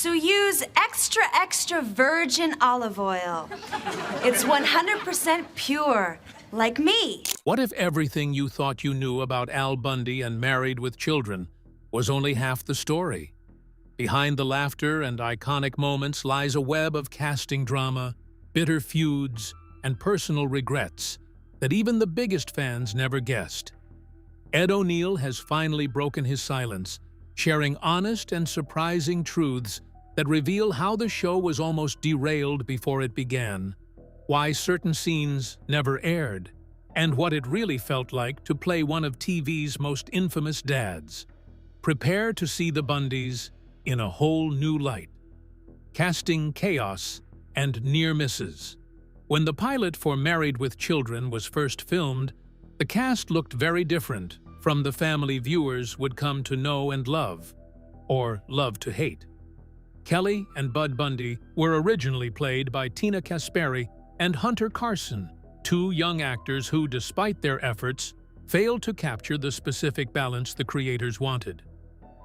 So use extra, extra virgin olive oil. It's 100% pure, like me. What if everything you thought you knew about Al Bundy and Married with Children was only half the story? Behind the laughter and iconic moments lies a web of casting drama, bitter feuds, and personal regrets that even the biggest fans never guessed. Ed O'Neill has finally broken his silence, sharing honest and surprising truths that reveal how the show was almost derailed before it began, why certain scenes never aired, and what it really felt like to play one of TV's most infamous dads. Prepare to see the Bundys in a whole new light, casting chaos and near misses. When the pilot for Married with Children was first filmed, the cast looked very different from the family viewers would come to know and love, or love to hate. Kelly and Bud Bundy were originally played by Tina Kasperi and Hunter Carson, two young actors who, despite their efforts, failed to capture the specific balance the creators wanted.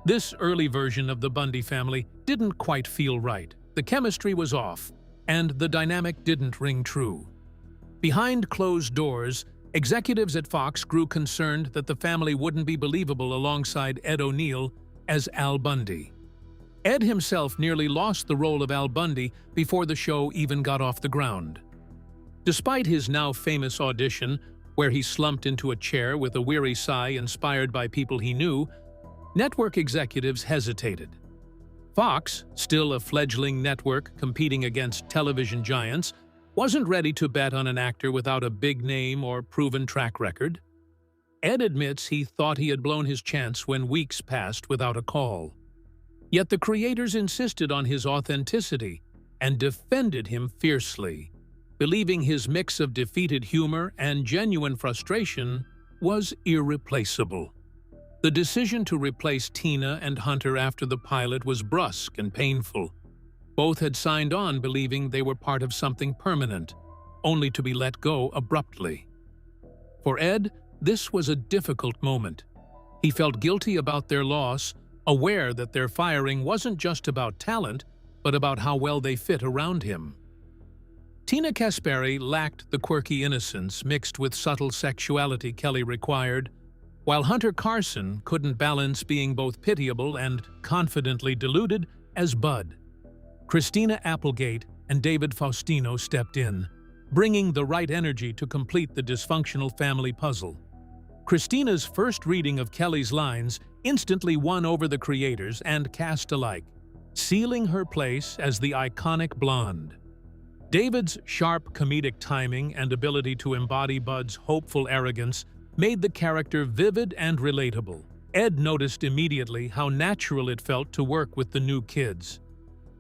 This early version of the Bundy family didn't quite feel right. The chemistry was off, and the dynamic didn't ring true. Behind closed doors, executives at Fox grew concerned that the family wouldn't be believable alongside Ed O'Neill as Al Bundy. Ed himself nearly lost the role of Al Bundy before the show even got off the ground. Despite his now famous audition, where he slumped into a chair with a weary sigh inspired by people he knew, network executives hesitated. Fox, still a fledgling network competing against television giants, wasn't ready to bet on an actor without a big name or proven track record. Ed admits he thought he had blown his chance when weeks passed without a call. Yet the creators insisted on his authenticity and defended him fiercely, believing his mix of defeated humor and genuine frustration was irreplaceable. The decision to replace Tina and Hunter after the pilot was brusque and painful. Both had signed on believing they were part of something permanent, only to be let go abruptly. For Ed, this was a difficult moment. He felt guilty about their loss, aware that their firing wasn't just about talent, but about how well they fit around him. Tina Kasperi lacked the quirky innocence mixed with subtle sexuality Kelly required, while Hunter Carson couldn't balance being both pitiable and confidently deluded as Bud. Christina Applegate and David Faustino stepped in, bringing the right energy to complete the dysfunctional family puzzle. Christina's first reading of Kelly's lines instantly won over the creators and cast alike, sealing her place as the iconic blonde. David's sharp comedic timing and ability to embody Bud's hopeful arrogance made the character vivid and relatable. Ed noticed immediately how natural it felt to work with the new kids,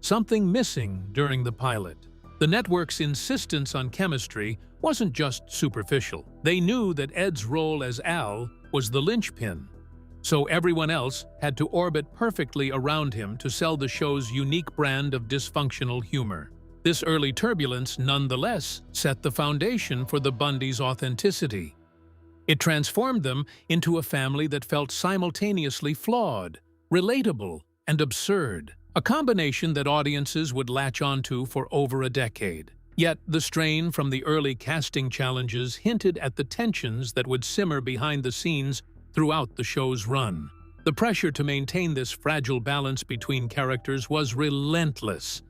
something missing during the pilot. The network's insistence on chemistry wasn't just superficial. They knew that Ed's role as Al was the linchpin, so everyone else had to orbit perfectly around him to sell the show's unique brand of dysfunctional humor. This early turbulence, nonetheless, set the foundation for the Bundys' authenticity. It transformed them into a family that felt simultaneously flawed, relatable, and absurd, a combination that audiences would latch onto for over a decade. Yet the strain from the early casting challenges hinted at the tensions that would simmer behind the scenes throughout the show's run. The pressure to maintain this fragile balance between characters was relentless,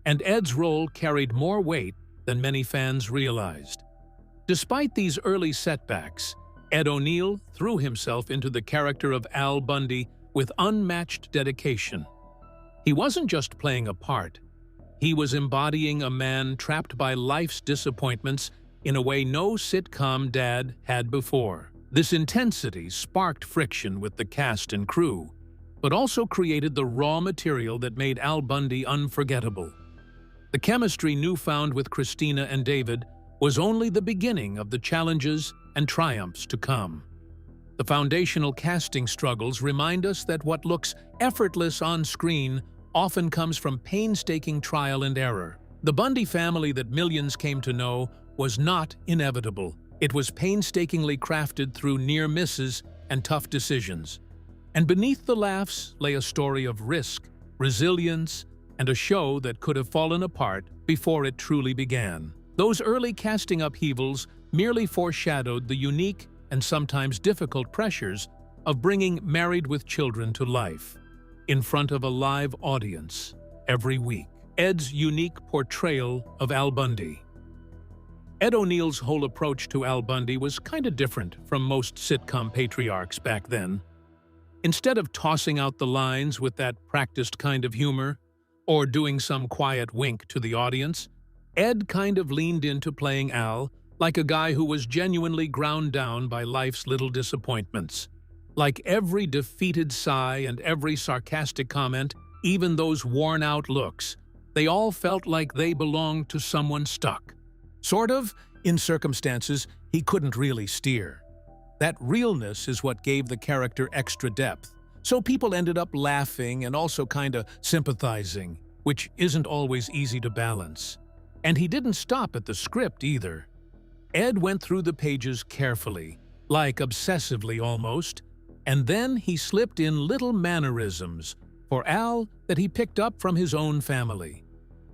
and Ed's role carried more weight than many fans realized. Despite these early setbacks, Ed O'Neill threw himself into the character of Al Bundy with unmatched dedication. He wasn't just playing a part. He was embodying a man trapped by life's disappointments in a way no sitcom dad had before. This intensity sparked friction with the cast and crew, but also created the raw material that made Al Bundy unforgettable. The chemistry newfound with Christina and David was only the beginning of the challenges and triumphs to come. The foundational casting struggles remind us that what looks effortless on screen often comes from painstaking trial and error. The Bundy family that millions came to know was not inevitable. It was painstakingly crafted through near misses and tough decisions. And beneath the laughs lay a story of risk, resilience, and a show that could have fallen apart before it truly began. Those early casting upheavals merely foreshadowed the unique and sometimes difficult pressures of bringing Married with Children to life, in front of a live audience every week. Ed's unique portrayal of Al Bundy. Ed O'Neill's whole approach to Al Bundy was kinda different from most sitcom patriarchs back then. Instead of tossing out the lines with that practiced kind of humor, or doing some quiet wink to the audience, Ed kind of leaned into playing Al like a guy who was genuinely ground down by life's little disappointments. Like every defeated sigh and every sarcastic comment, even those worn-out looks, they all felt like they belonged to someone stuck. Sort of, in circumstances he couldn't really steer. That realness is what gave the character extra depth, so people ended up laughing and also kinda sympathizing, which isn't always easy to balance. And he didn't stop at the script either. Ed went through the pages carefully, like obsessively almost, and then he slipped in little mannerisms for Al that he picked up from his own family.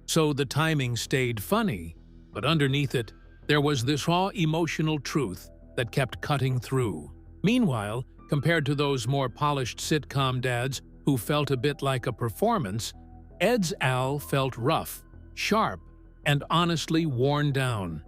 So the timing stayed funny, but underneath it, there was this raw emotional truth that kept cutting through. Meanwhile, compared to those more polished sitcom dads who felt a bit like a performance, Ed's Al felt rough, sharp, and honestly worn down.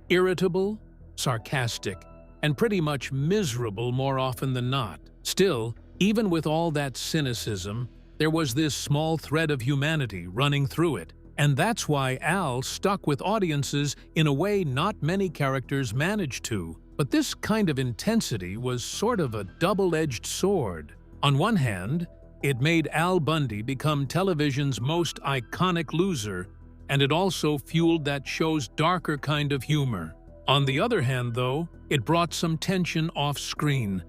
Irritable, sarcastic, and pretty much miserable more often than not. Still, even with all that cynicism, there was this small thread of humanity running through it. And that's why Al stuck with audiences in a way not many characters managed to. But this kind of intensity was sort of a double-edged sword. On one hand, it made Al Bundy become television's most iconic loser, and it also fueled that show's darker kind of humor. On the other hand, though, it brought some tension off-screen,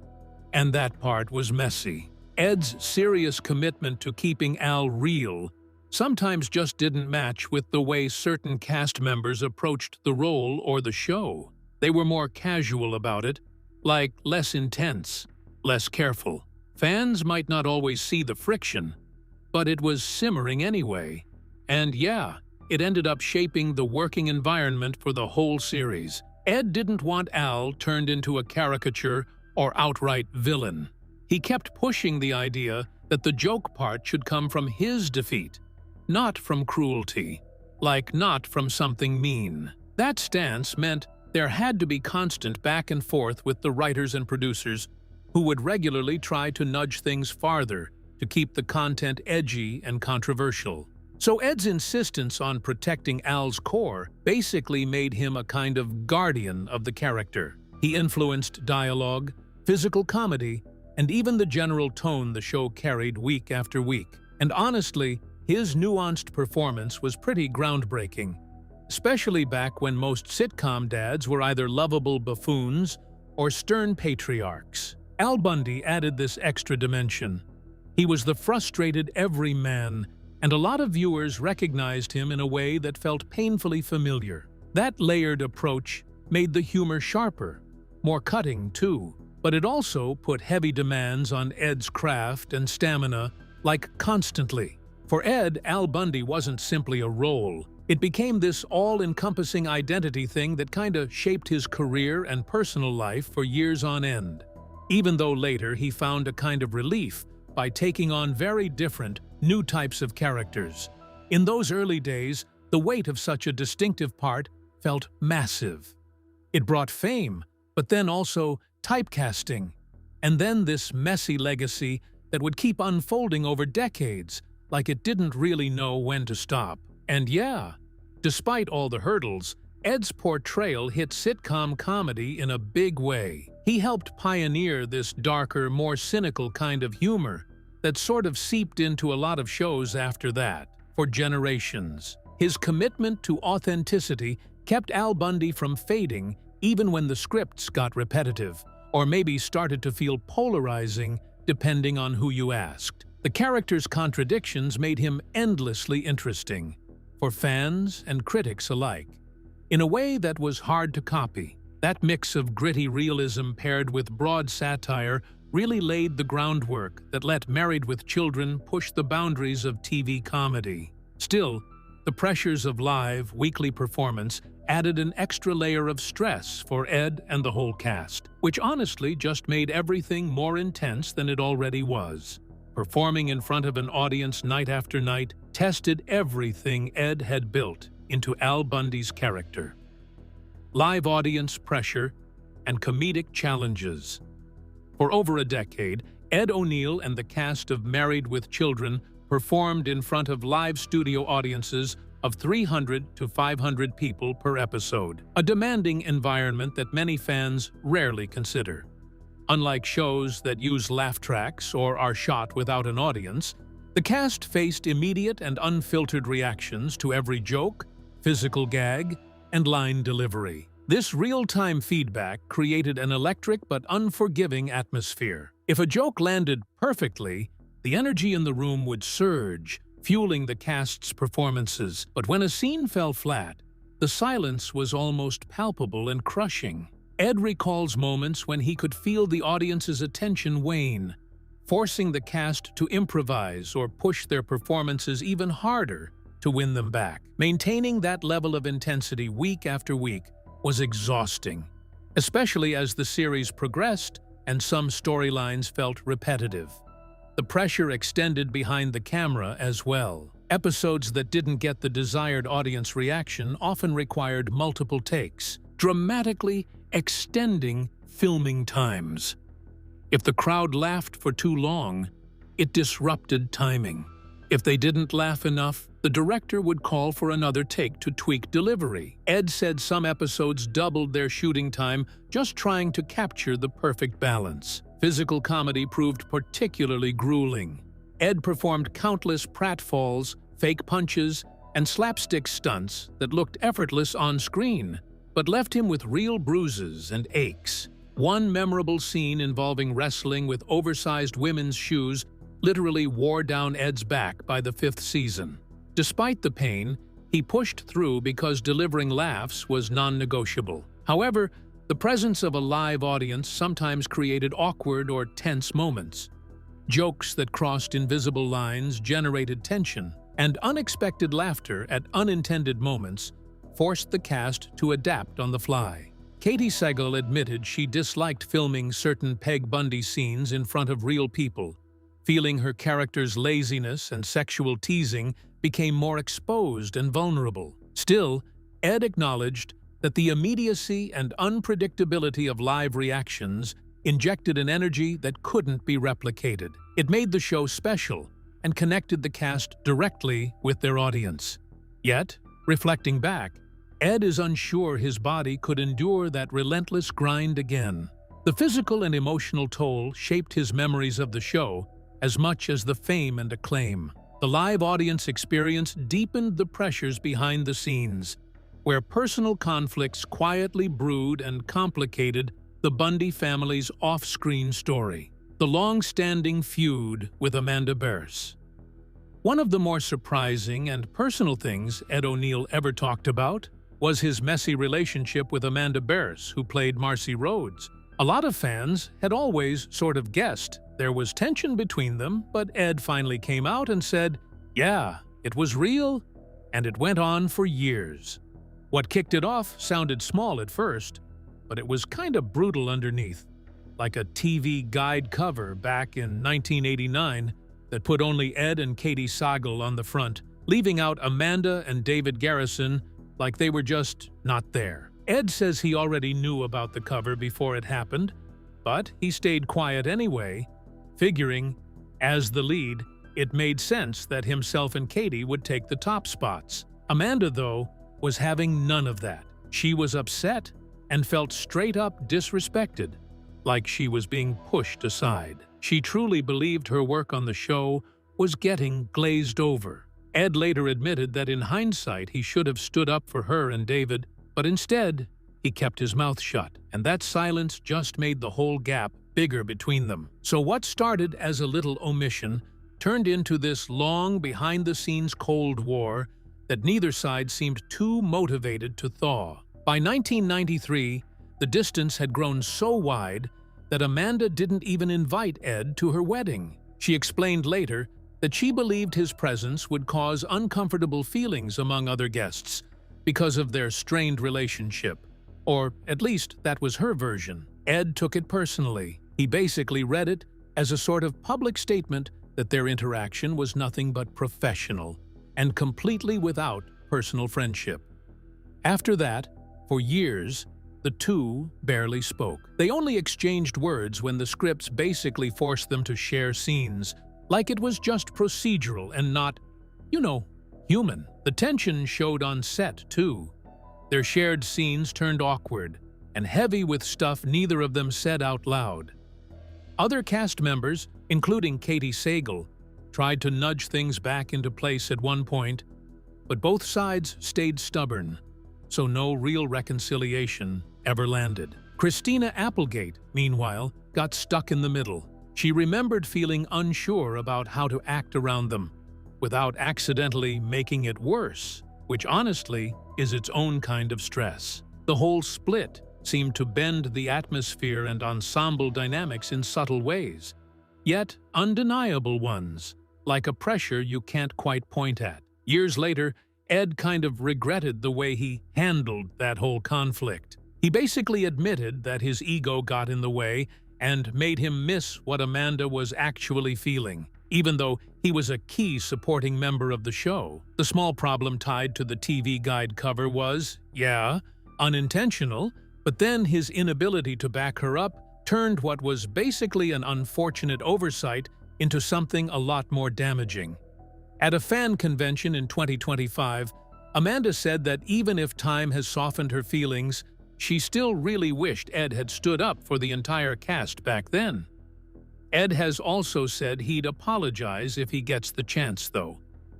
and that part was messy. Ed's serious commitment to keeping Al real sometimes just didn't match with the way certain cast members approached the role or the show. They were more casual about it, like less intense, less careful. Fans might not always see the friction, but it was simmering anyway. And yeah, it ended up shaping the working environment for the whole series. Ed didn't want Al turned into a caricature or outright villain. He kept pushing the idea that the joke part should come from his defeat, not from cruelty, like not from something mean. That stance meant there had to be constant back and forth with the writers and producers who would regularly try to nudge things farther to keep the content edgy and controversial. So Ed's insistence on protecting Al's core basically made him a kind of guardian of the character. He influenced dialogue, physical comedy, and even the general tone the show carried week after week. And honestly, his nuanced performance was pretty groundbreaking, especially back when most sitcom dads were either lovable buffoons or stern patriarchs. Al Bundy added this extra dimension. He was the frustrated everyman, and a lot of viewers recognized him in a way that felt painfully familiar. That layered approach made the humor sharper, more cutting too, but it also put heavy demands on Ed's craft and stamina, like constantly. For Ed, Al Bundy wasn't simply a role. It became this all-encompassing identity thing that kinda shaped his career and personal life for years on end. Even though later he found a kind of relief by taking on very different, new types of characters. In those early days, the weight of such a distinctive part felt massive. It brought fame, but then also typecasting, and then this messy legacy that would keep unfolding over decades, like it didn't really know when to stop. And yeah, despite all the hurdles, Ed's portrayal hit sitcom comedy in a big way. He helped pioneer this darker, more cynical kind of humor that sort of seeped into a lot of shows after that, for generations. His commitment to authenticity kept Al Bundy from fading even when the scripts got repetitive, or maybe started to feel polarizing depending on who you asked. The character's contradictions made him endlessly interesting, for fans and critics alike, in a way that was hard to copy. That mix of gritty realism paired with broad satire really laid the groundwork that let Married with Children push the boundaries of TV comedy. Still, the pressures of live, weekly performance added an extra layer of stress for Ed and the whole cast, which honestly just made everything more intense than it already was. Performing in front of an audience night after night tested everything Ed had built into Al Bundy's character. Live audience pressure and comedic challenges. For over a decade, Ed O'Neill and the cast of Married with Children performed in front of live studio audiences of 300 to 500 people per episode, a demanding environment that many fans rarely consider. Unlike shows that use laugh tracks or are shot without an audience, the cast faced immediate and unfiltered reactions to every joke, physical gag, and line delivery. This real-time feedback created an electric but unforgiving atmosphere. If a joke landed perfectly, the energy in the room would surge, fueling the cast's performances. But when a scene fell flat, the silence was almost palpable and crushing. Ed recalls moments when he could feel the audience's attention wane, forcing the cast to improvise or push their performances even harder to win them back. Maintaining that level of intensity week after week was exhausting, especially as the series progressed and some storylines felt repetitive. The pressure extended behind the camera as well. Episodes that didn't get the desired audience reaction often required multiple takes, dramatically extending filming times. If the crowd laughed for too long, it disrupted timing. If they didn't laugh enough, the director would call for another take to tweak delivery. Ed said some episodes doubled their shooting time just trying to capture the perfect balance. Physical comedy proved particularly grueling. Ed performed countless pratfalls, fake punches, and slapstick stunts that looked effortless on screen, but left him with real bruises and aches. One memorable scene involving wrestling with oversized women's shoes literally wore down Ed's back by the 5th season. Despite the pain, he pushed through because delivering laughs was non-negotiable. However, the presence of a live audience sometimes created awkward or tense moments. Jokes that crossed invisible lines generated tension, and unexpected laughter at unintended moments forced the cast to adapt on the fly. Katie Sagal admitted she disliked filming certain Peg Bundy scenes in front of real people, feeling her character's laziness and sexual teasing became more exposed and vulnerable. Still, Ed acknowledged that the immediacy and unpredictability of live reactions injected an energy that couldn't be replicated. It made the show special and connected the cast directly with their audience. Yet, reflecting back, Ed is unsure his body could endure that relentless grind again. The physical and emotional toll shaped his memories of the show as much as the fame and acclaim. The live audience experience deepened the pressures behind the scenes, where personal conflicts quietly brewed and complicated the Bundy family's off-screen story, the long-standing feud with Amanda Bearse. One of the more surprising and personal things Ed O'Neill ever talked about was his messy relationship with Amanda Bearse, who played Marcy Rhodes. A lot of fans had always sort of guessed there was tension between them, but Ed finally came out and said, "Yeah, it was real, and it went on for years." What kicked it off sounded small at first, but it was kind of brutal underneath, like a TV guide cover back in 1989 that put only Ed and Katie Sagal on the front, leaving out Amanda and David Garrison like they were just not there. Ed says he already knew about the cover before it happened, but he stayed quiet anyway, figuring, as the lead, it made sense that himself and Katie would take the top spots. Amanda, though, was having none of that. She was upset and felt straight up disrespected, like she was being pushed aside. She truly believed her work on the show was getting glazed over. Ed later admitted that in hindsight he should have stood up for her and David, but instead he kept his mouth shut, and that silence just made the whole gap bigger between them. So what started as a little omission turned into this long behind-the-scenes Cold War that neither side seemed too motivated to thaw. By 1993, the distance had grown so wide that Amanda didn't even invite Ed to her wedding. She explained later that she believed his presence would cause uncomfortable feelings among other guests because of their strained relationship. Or at least that was her version. Ed took it personally. He basically read it as a sort of public statement that their interaction was nothing but professional and completely without personal friendship. After that, for years, the two barely spoke. They only exchanged words when the scripts basically forced them to share scenes, like it was just procedural and not, human. The tension showed on set, too. Their shared scenes turned awkward and heavy with stuff neither of them said out loud. Other cast members, including Katie Sagal, tried to nudge things back into place at one point, but both sides stayed stubborn, so no real reconciliation ever landed. Christina Applegate, meanwhile, got stuck in the middle. She remembered feeling unsure about how to act around them, without accidentally making it worse, which honestly is its own kind of stress. The whole split seemed to bend the atmosphere and ensemble dynamics in subtle ways, yet undeniable ones, like a pressure you can't quite point at. Years later, Ed kind of regretted the way he handled that whole conflict. He basically admitted that his ego got in the way and made him miss what Amanda was actually feeling, even though he was a key supporting member of the show. The small problem tied to the TV Guide cover was, unintentional, but then his inability to back her up turned what was basically an unfortunate oversight into something a lot more damaging. At a fan convention in 2025, Amanda said that even if time has softened her feelings, she still really wished Ed had stood up for the entire cast back then. Ed has also said he'd apologize if he gets the chance, though.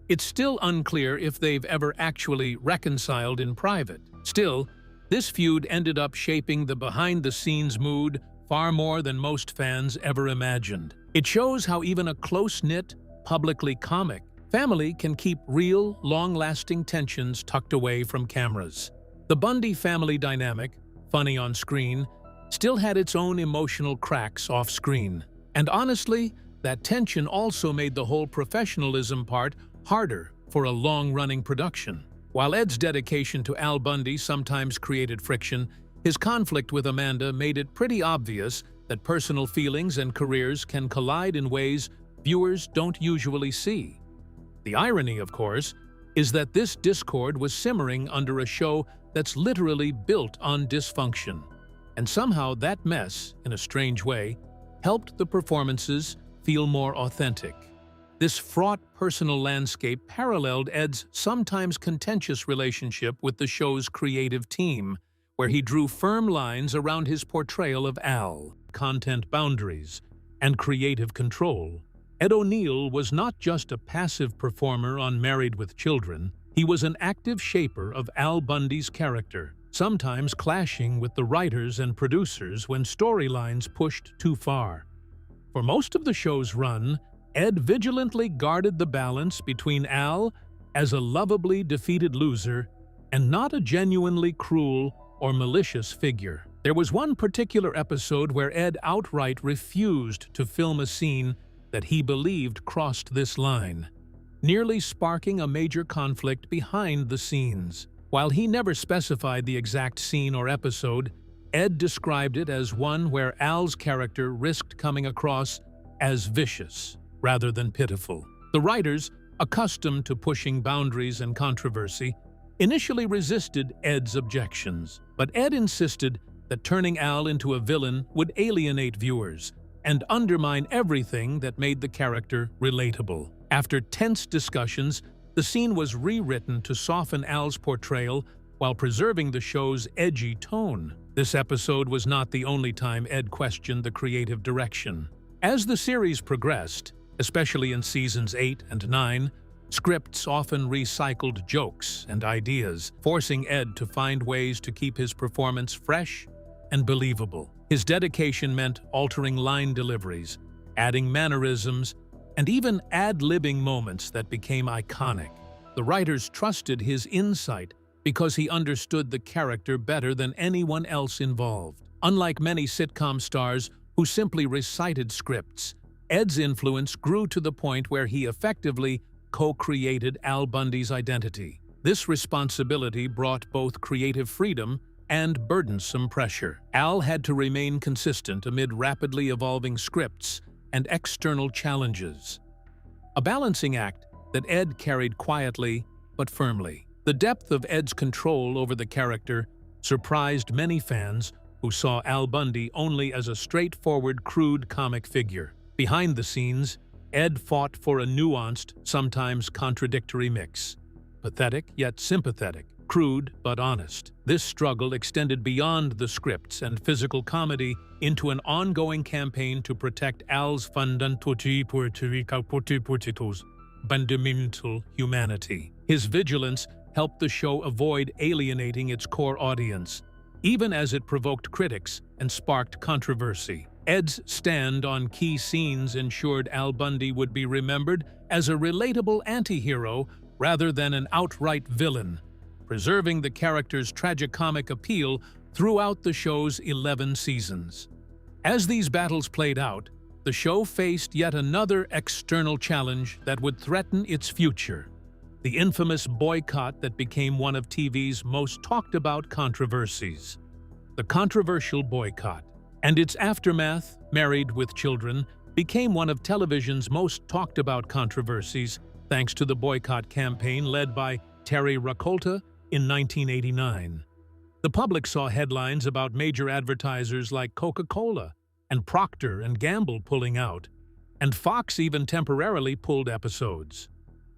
It's still unclear if they've ever actually reconciled in private. Still, this feud ended up shaping the behind-the-scenes mood far more than most fans ever imagined. It shows how even a close-knit, publicly comic family can keep real, long-lasting tensions tucked away from cameras. The Bundy family dynamic, funny on screen, still had its own emotional cracks off-screen. And honestly, that tension also made the whole professionalism part harder for a long-running production. While Ed's dedication to Al Bundy sometimes created friction, his conflict with Amanda made it pretty obvious that personal feelings and careers can collide in ways viewers don't usually see. The irony, of course, is that this discord was simmering under a show that's literally built on dysfunction. And somehow that mess, in a strange way, helped the performances feel more authentic. This fraught personal landscape paralleled Ed's sometimes contentious relationship with the show's creative team, where he drew firm lines around his portrayal of Al, content boundaries, and creative control. Ed O'Neill was not just a passive performer on Married with Children, he was an active shaper of Al Bundy's character, sometimes clashing with the writers and producers when storylines pushed too far. For most of the show's run, Ed vigilantly guarded the balance between Al as a lovably defeated loser and not a genuinely cruel or malicious figure. There was one particular episode where Ed outright refused to film a scene that he believed crossed this line, nearly sparking a major conflict behind the scenes. While he never specified the exact scene or episode, Ed described it as one where Al's character risked coming across as vicious rather than pitiful. The writers, accustomed to pushing boundaries and controversy, initially resisted Ed's objections, but Ed insisted that turning Al into a villain would alienate viewers and undermine everything that made the character relatable. After tense discussions, the scene was rewritten to soften Al's portrayal while preserving the show's edgy tone. This episode was not the only time Ed questioned the creative direction. As the series progressed, especially in seasons 8 and 9, scripts often recycled jokes and ideas, forcing Ed to find ways to keep his performance fresh and believable. His dedication meant altering line deliveries, adding mannerisms, and even ad-libbing moments that became iconic. The writers trusted his insight because he understood the character better than anyone else involved. Unlike many sitcom stars who simply recited scripts, Ed's influence grew to the point where he effectively co-created Al Bundy's identity. This responsibility brought both creative freedom and burdensome pressure. Al had to remain consistent amid rapidly evolving scripts and external challenges. A balancing act that Ed carried quietly but firmly. The depth of Ed's control over the character surprised many fans who saw Al Bundy only as a straightforward, crude comic figure. Behind the scenes, Ed fought for a nuanced, sometimes contradictory mix. Pathetic yet sympathetic, crude but honest. This struggle extended beyond the scripts and physical comedy into an ongoing campaign to protect Al's fundamental humanity. His vigilance helped the show avoid alienating its core audience, even as it provoked critics and sparked controversy. Ed's stand on key scenes ensured Al Bundy would be remembered as a relatable anti-hero rather than an outright villain, preserving the character's tragicomic appeal throughout the show's 11 seasons. As these battles played out, the show faced yet another external challenge that would threaten its future: the infamous boycott that became one of TV's most talked-about controversies. The controversial boycott and its aftermath, Married with Children, became one of television's most talked-about controversies thanks to the boycott campaign led by Terry Rakolta in 1989. The public saw headlines about major advertisers like Coca-Cola and Procter & Gamble pulling out, and Fox even temporarily pulled episodes.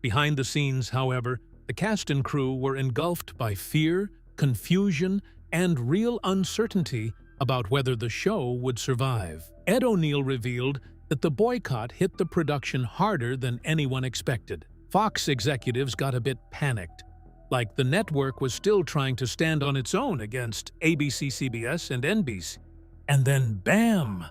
Behind the scenes, however, the cast and crew were engulfed by fear, confusion, and real uncertainty about whether the show would survive. Ed O'Neill revealed that the boycott hit the production harder than anyone expected. Fox executives got a bit panicked, like the network was still trying to stand on its own against ABC, CBS, and NBC. And then, bam!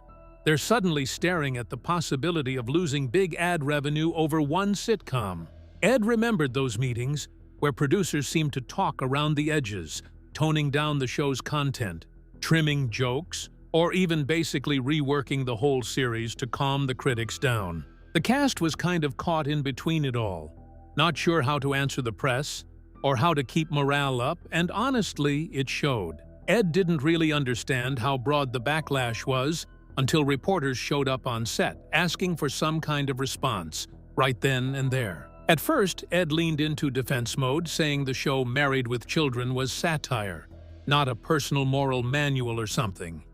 They're suddenly staring at the possibility of losing big ad revenue over one sitcom. Ed remembered those meetings where producers seemed to talk around the edges, toning down the show's content, trimming jokes, or even basically reworking the whole series to calm the critics down. The cast was kind of caught in between it all, not sure how to answer the press or how to keep morale up, and honestly, it showed. Ed didn't really understand how broad the backlash was until reporters showed up on set, asking for some kind of response, right then and there. At first, Ed leaned into defense mode, saying the show Married with Children was satire, not a personal moral manual or something.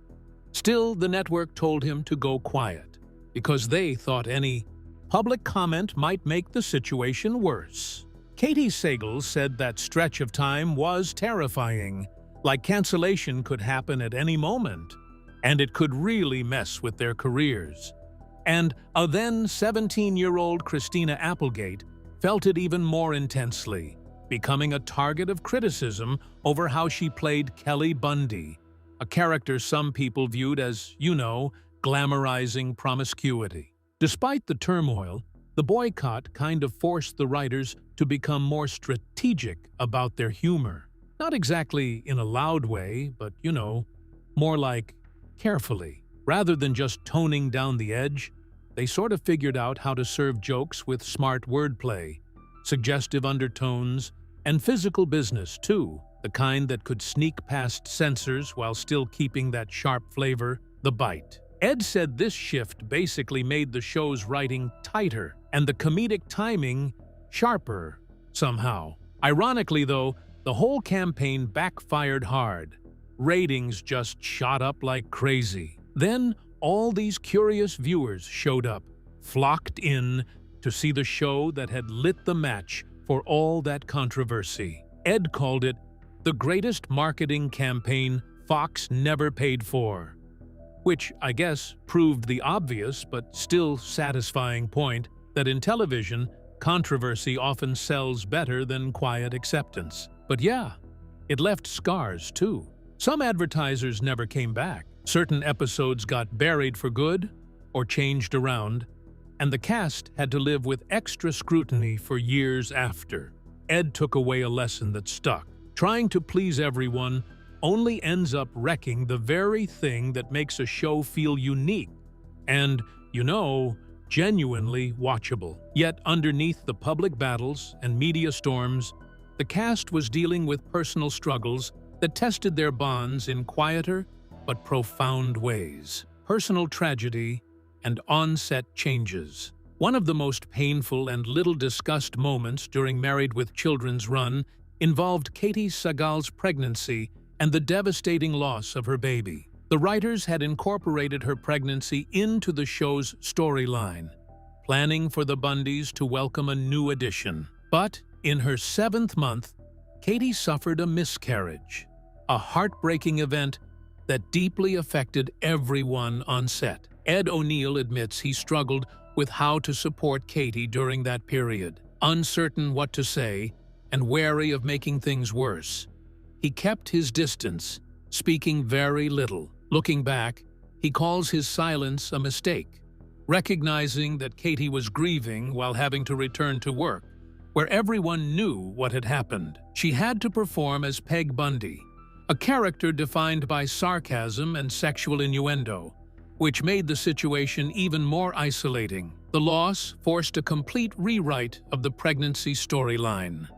Still, the network told him to go quiet, because they thought any public comment might make the situation worse. Katie Sagal said that stretch of time was terrifying, like cancellation could happen at any moment, and it could really mess with their careers. And a then 17-year-old Christina Applegate felt it even more intensely, becoming a target of criticism over how she played Kelly Bundy, a character some people viewed as, glamorizing promiscuity. Despite the turmoil, the boycott kind of forced the writers to become more strategic about their humor. Not exactly in a loud way, but, more like carefully. Rather than just toning down the edge, they sort of figured out how to serve jokes with smart wordplay, suggestive undertones, and physical business, too, the kind that could sneak past censors while still keeping that sharp flavor, the bite. Ed said this shift basically made the show's writing tighter and the comedic timing sharper, somehow. Ironically, though, the whole campaign backfired hard. Ratings just shot up like crazy. Then, all these curious viewers showed up, flocked in to see the show that had lit the match for all that controversy. Ed called it the greatest marketing campaign Fox never paid for, which I guess proved the obvious but still satisfying point that in television, controversy often sells better than quiet acceptance. But yeah, it left scars too. Some advertisers never came back. Certain episodes got buried for good or changed around, and the cast had to live with extra scrutiny for years after. Ed took away a lesson that stuck. Trying to please everyone only ends up wrecking the very thing that makes a show feel unique and, genuinely watchable. Yet underneath the public battles and media storms, the cast was dealing with personal struggles that tested their bonds in quieter but profound ways. Personal tragedy and on-set changes. One of the most painful and little discussed moments during Married with Children's run involved Katie Sagal's pregnancy and the devastating loss of her baby. The writers had incorporated her pregnancy into the show's storyline, planning for the Bundys to welcome a new addition. But in her 7th month, Katie suffered a miscarriage, a heartbreaking event that deeply affected everyone on set. Ed O'Neill admits he struggled with how to support Katie during that period. Uncertain what to say and wary of making things worse, he kept his distance, speaking very little. Looking back, he calls his silence a mistake, recognizing that Katie was grieving while having to return to work, where everyone knew what had happened. She had to perform as Peg Bundy, a character defined by sarcasm and sexual innuendo, which made the situation even more isolating. The loss forced a complete rewrite of the pregnancy storyline.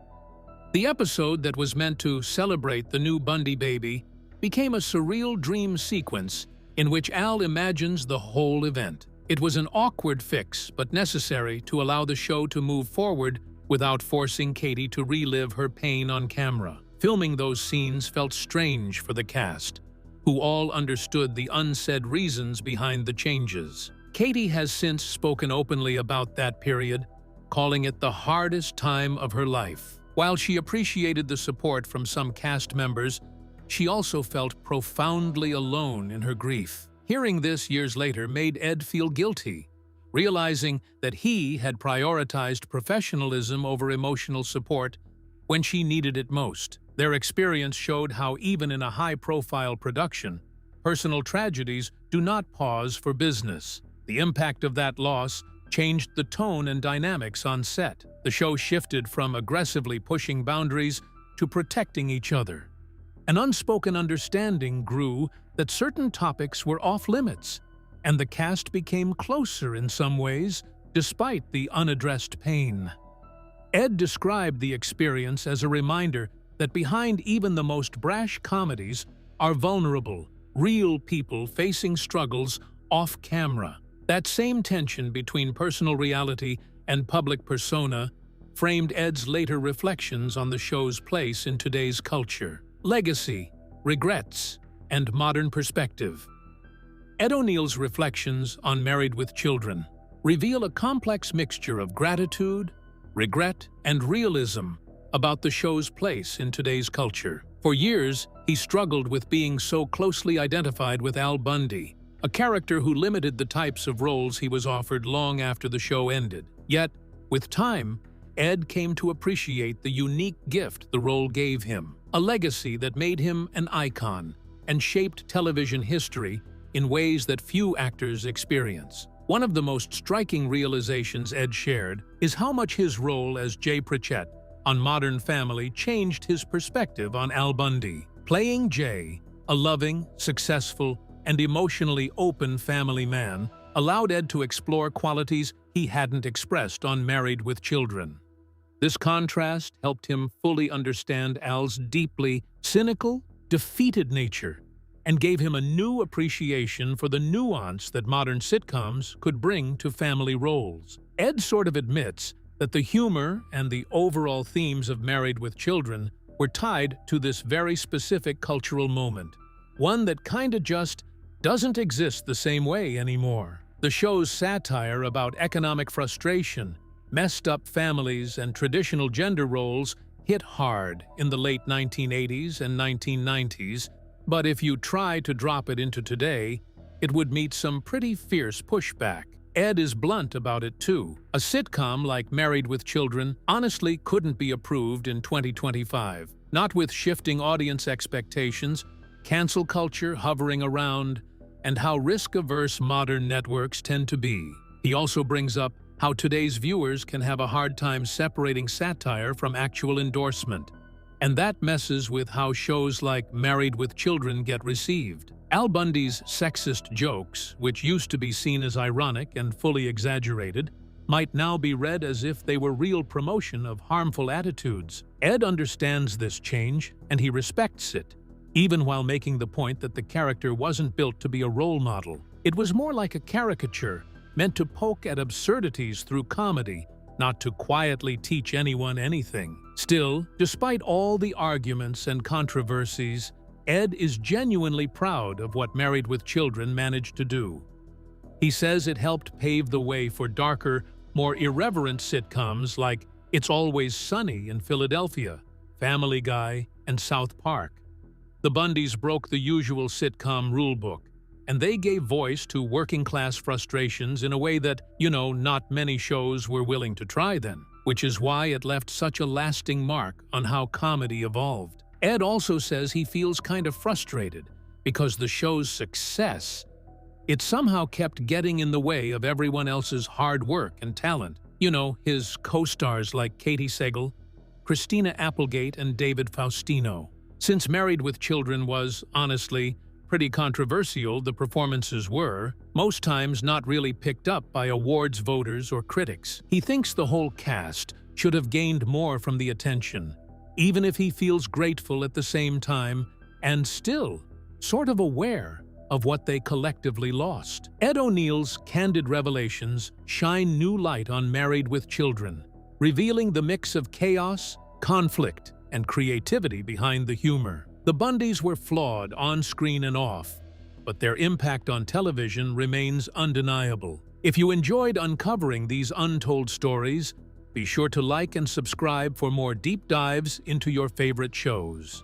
The episode that was meant to celebrate the new Bundy baby became a surreal dream sequence in which Al imagines the whole event. It was an awkward fix, but necessary to allow the show to move forward without forcing Katie to relive her pain on camera. Filming those scenes felt strange for the cast, who all understood the unsaid reasons behind the changes. Katie has since spoken openly about that period, calling it the hardest time of her life. While she appreciated the support from some cast members, she also felt profoundly alone in her grief. Hearing this years later made Ed feel guilty, realizing that he had prioritized professionalism over emotional support when she needed it most. Their experience showed how even in a high-profile production, personal tragedies do not pause for business. The impact of that loss changed the tone and dynamics on set. The show shifted from aggressively pushing boundaries to protecting each other. An unspoken understanding grew that certain topics were off-limits, and the cast became closer in some ways, despite the unaddressed pain. Ed described the experience as a reminder that behind even the most brash comedies are vulnerable, real people facing struggles off-camera. That same tension between personal reality and public persona framed Ed's later reflections on the show's place in today's culture. Legacy, regrets, and modern perspective. Ed O'Neill's reflections on Married with Children reveal a complex mixture of gratitude, regret, and realism about the show's place in today's culture. For years, he struggled with being so closely identified with Al Bundy, a character who limited the types of roles he was offered long after the show ended. Yet, with time, Ed came to appreciate the unique gift the role gave him, a legacy that made him an icon and shaped television history in ways that few actors experience. One of the most striking realizations Ed shared is how much his role as Jay Pritchett on Modern Family changed his perspective on Al Bundy. Playing Jay, a loving, successful, and emotionally open family man, allowed Ed to explore qualities he hadn't expressed on Married with Children. This contrast helped him fully understand Al's deeply cynical, defeated nature, and gave him a new appreciation for the nuance that modern sitcoms could bring to family roles. Ed sort of admits that the humor and the overall themes of Married with Children were tied to this very specific cultural moment, one that kinda just doesn't exist the same way anymore. The show's satire about economic frustration, messed-up families, and traditional gender roles hit hard in the late 1980s and 1990s, but if you try to drop it into today, it would meet some pretty fierce pushback. Ed is blunt about it too. A sitcom like Married with Children honestly couldn't be approved in 2025, not with shifting audience expectations, cancel culture hovering around, and how risk-averse modern networks tend to be. He also brings up how today's viewers can have a hard time separating satire from actual endorsement. And that messes with how shows like Married with Children get received. Al Bundy's sexist jokes, which used to be seen as ironic and fully exaggerated, might now be read as if they were real promotion of harmful attitudes. Ed understands this change, and he respects it, even while making the point that the character wasn't built to be a role model. It was more like a caricature, meant to poke at absurdities through comedy, not to quietly teach anyone anything. Still, despite all the arguments and controversies, Ed is genuinely proud of what Married with Children managed to do. He says it helped pave the way for darker, more irreverent sitcoms like It's Always Sunny in Philadelphia, Family Guy, and South Park. The Bundys broke the usual sitcom rulebook, and they gave voice to working-class frustrations in a way that, not many shows were willing to try then, which is why it left such a lasting mark on how comedy evolved. Ed also says he feels kind of frustrated because the show's success, it somehow kept getting in the way of everyone else's hard work and talent. His co-stars like Katie Sagal, Christina Applegate, and David Faustino. Since Married with Children was, honestly, pretty controversial, the performances were, most times not really picked up by awards voters or critics. He thinks the whole cast should have gained more from the attention, even if he feels grateful at the same time and still sort of aware of what they collectively lost. Ed O'Neill's candid revelations shine new light on Married with Children, revealing the mix of chaos, conflict, and creativity behind the humor. The Bundys were flawed on-screen and off, but their impact on television remains undeniable. If you enjoyed uncovering these untold stories, be sure to like and subscribe for more deep dives into your favorite shows.